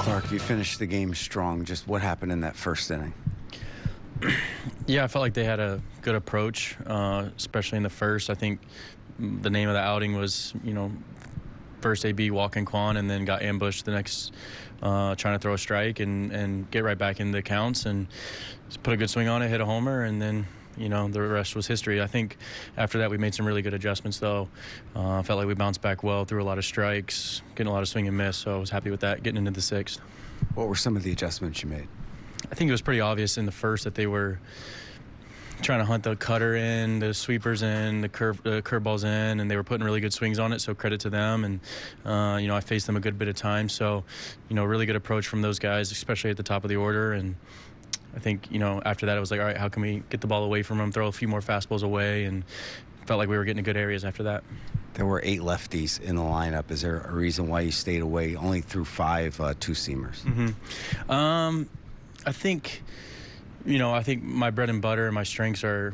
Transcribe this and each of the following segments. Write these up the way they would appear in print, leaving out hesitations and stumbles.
Clarke, you finished the game strong. Just what happened in that first inning? Yeah, I felt like they had a good approach, especially in the first. I think the name of the outing was, first AB walking Quan, and then got ambushed the next, trying to throw a strike and get right back in the counts and just put a good swing on it, hit a homer, and then the rest was history. I think after that we made some really good adjustments, though. Felt like we bounced back well, threw a lot of strikes, getting a lot of swing and miss, so I was happy with that getting into the sixth. What were some of the adjustments you made? I think it was pretty obvious in the first that they were trying to hunt the cutter in, the sweepers in, the curveballs in, and they were putting really good swings on it, so credit to them. And, I faced them a good bit of time, so, really good approach from those guys, especially at the top of the order. And I think, after that, it was like, all right, how can we get the ball away from them, throw a few more fastballs away, and felt like we were getting to good areas after that. There were 8 lefties in the lineup. Is there a reason why you stayed away? Only threw 5 two-seamers. Mm-hmm. I think my bread and butter and my strengths are,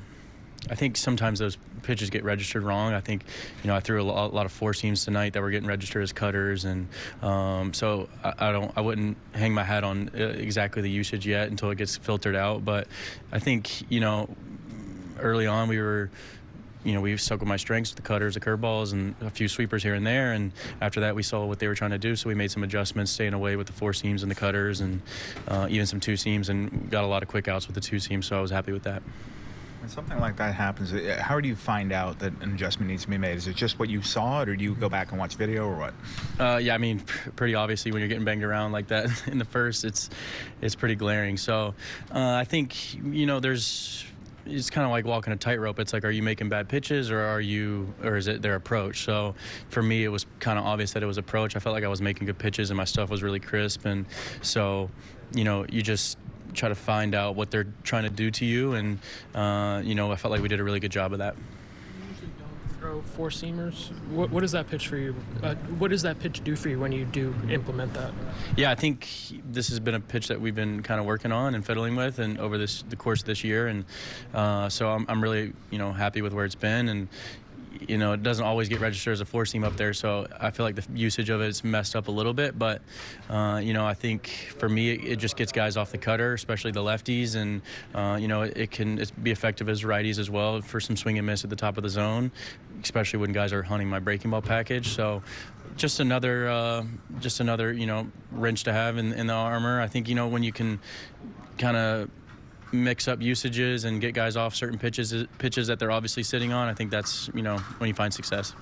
I think sometimes those pitches get registered wrong. I think, I threw a lot of four seams tonight that were getting registered as cutters, and so I wouldn't hang my hat on exactly the usage yet until it gets filtered out. But I think, early on we stuck with my strengths with the cutters, the curveballs, and a few sweepers here and there. And after that, we saw what they were trying to do, so we made some adjustments, staying away with the four seams and the cutters, and even some two seams, and got a lot of quick outs with the two seams, so I was happy with that. When something like that happens, how do you find out that an adjustment needs to be made? Is it just what you saw, or do you go back and watch video, or what? Yeah, I mean, pretty obviously when you're getting banged around like that in the first, it's pretty glaring. So I think, it's kind of like walking a tightrope. It's like, are you making bad pitches, or is it their approach? So for me, it was kind of obvious that it was approach. I felt like I was making good pitches and my stuff was really crisp. And so, you just try to find out what they're trying to do to you. And, I felt like we did a really good job of that. You usually don't throw four seamers. What does that pitch for you? What does that pitch do for you when you do implement that? Yeah, I think this has been a pitch that we've been kind of working on and fiddling with, and over the course of this year, and so I'm really happy with where it's been. And it doesn't always get registered as a four seam up there, so I feel like the usage of it is messed up a little bit. But I think for me it just gets guys off the cutter, especially the lefties, and it can be effective as righties as well for some swing and miss at the top of the zone, especially when guys are hunting my breaking ball package. So just another wrench to have in the armor. I think when you can kind of mix up usages and get guys off certain pitches that they're obviously sitting on, I think that's when you find success.